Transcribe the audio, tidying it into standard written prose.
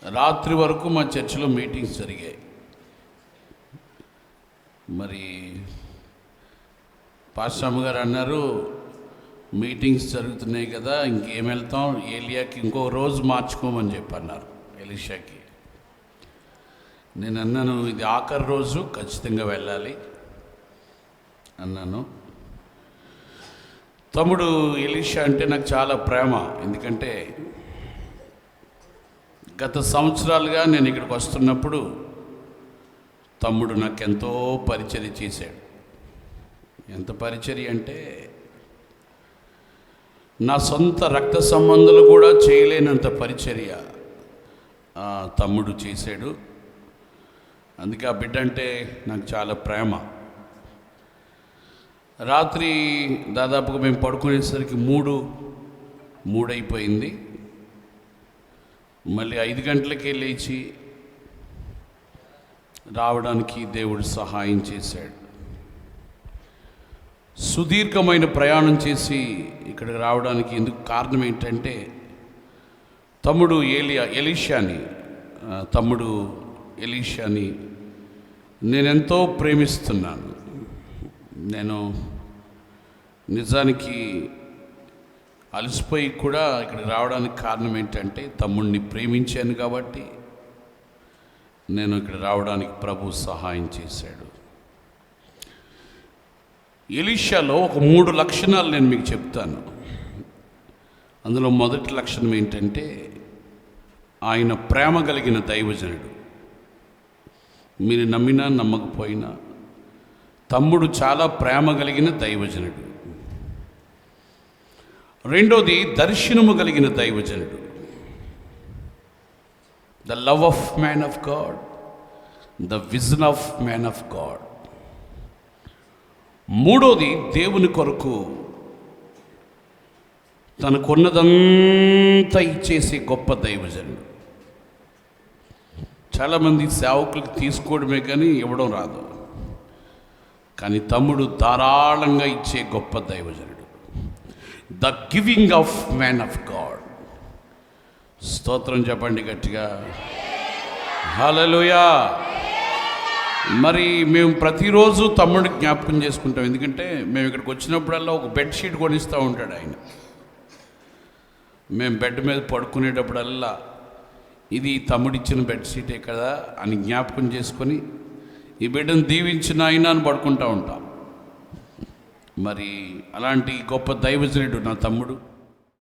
రాత్రి వరకు మా చర్చిలో మీటింగ్స్ జరిగాయి. మరి పాస్టర్ గారు అన్నారు, మీటింగ్స్ జరుగుతున్నాయి కదా, ఇంకేం వెళ్తాం, ఏలియాకి ఇంకో రోజు మార్చుకోమని చెప్పన్నారు ఎలీషాకి. నేను అన్నాను, ఇది ఆఖరి రోజు, ఖచ్చితంగా వెళ్ళాలి అన్నాను. తమ్ముడు ఎలీషా అంటే నాకు చాలా ప్రేమ. ఎందుకంటే గత సంవత్సరాలుగా నేను ఇక్కడికి వస్తున్నప్పుడు తమ్ముడు నాకు ఎంతో పరిచర్య చేశాడు. ఎంత పరిచర్య అంటే నా సొంత రక్త సంబంధాలు కూడా చేయలేనంత పరిచర్య తమ్ముడు చేశాడు. అందుకే ఆ బిడ్డ అంటే నాకు చాలా ప్రేమ. రాత్రి దాదాపుగా మేము పడుకునేసరికి మూడు అయిపోయింది. మళ్ళీ 5 గంటలకే లేచి రావడానికి దేవుడు సహాయం చేశాడు. సుదీర్ఘమైన ప్రయాణం చేసి ఇక్కడికి రావడానికి ఎందుకు కారణం ఏంటంటే, తమ్ముడు ఎలీషాని నేనెంతో ప్రేమిస్తున్నాను. నేను నిజానికి అలసిపోయి కూడా ఇక్కడికి రావడానికి కారణం ఏంటంటే, తమ్ముడిని ప్రేమించాను కాబట్టి నేను ఇక్కడ రావడానికి ప్రభు సహాయం చేశాడు. ఎలీషాలో ఒక 3 లక్షణాలు నేను మీకు చెప్తాను. అందులో మొదటి లక్షణం ఏంటంటే, ఆయన ప్రేమ కలిగిన దైవజనుడు. మీరు నమ్మినా నమ్మకపోయినా తమ్ముడు చాలా ప్రేమ కలిగిన దైవజనుడు. రెండోది, దర్శనము కలిగిన దైవజనుడు. The love of man of God, the vision of man of God. మూడోది, దేవుని కొరకు తనకున్నదంతా ఇచ్చేసే గొప్ప దైవజనుడు. చాలామంది సేవకులకు తీసుకోవడమే కానీ ఇవ్వడం రాదు. కానీ తమ్ముడు ధారాళంగా ఇచ్చే గొప్ప దైవజనుడు. The giving of man of God. స్తోత్రం చెప్పండి గట్టిగా, హల్లెలూయా. మరి మేము ప్రతిరోజు తమ్ముడు జ్ఞాపకం చేసుకుంటాం. ఎందుకంటే మేము ఇక్కడికి వచ్చినప్పుడల్లా ఒక బెడ్షీట్ కొనిస్తూ ఉంటాడు ఆయన. మేము బెడ్ మీద పడుకునేటప్పుడల్లా ఇది తమ్ముడిచ్చిన బెడ్షీటే కదా అని జ్ఞాపకం చేసుకొని, ఈ బిడ్డను దీవించిన ఆయన అని పడుకుంటూ ఉంటాం. మరి అలాంటి గొప్ప దైవజనుడు నా తమ్ముడు.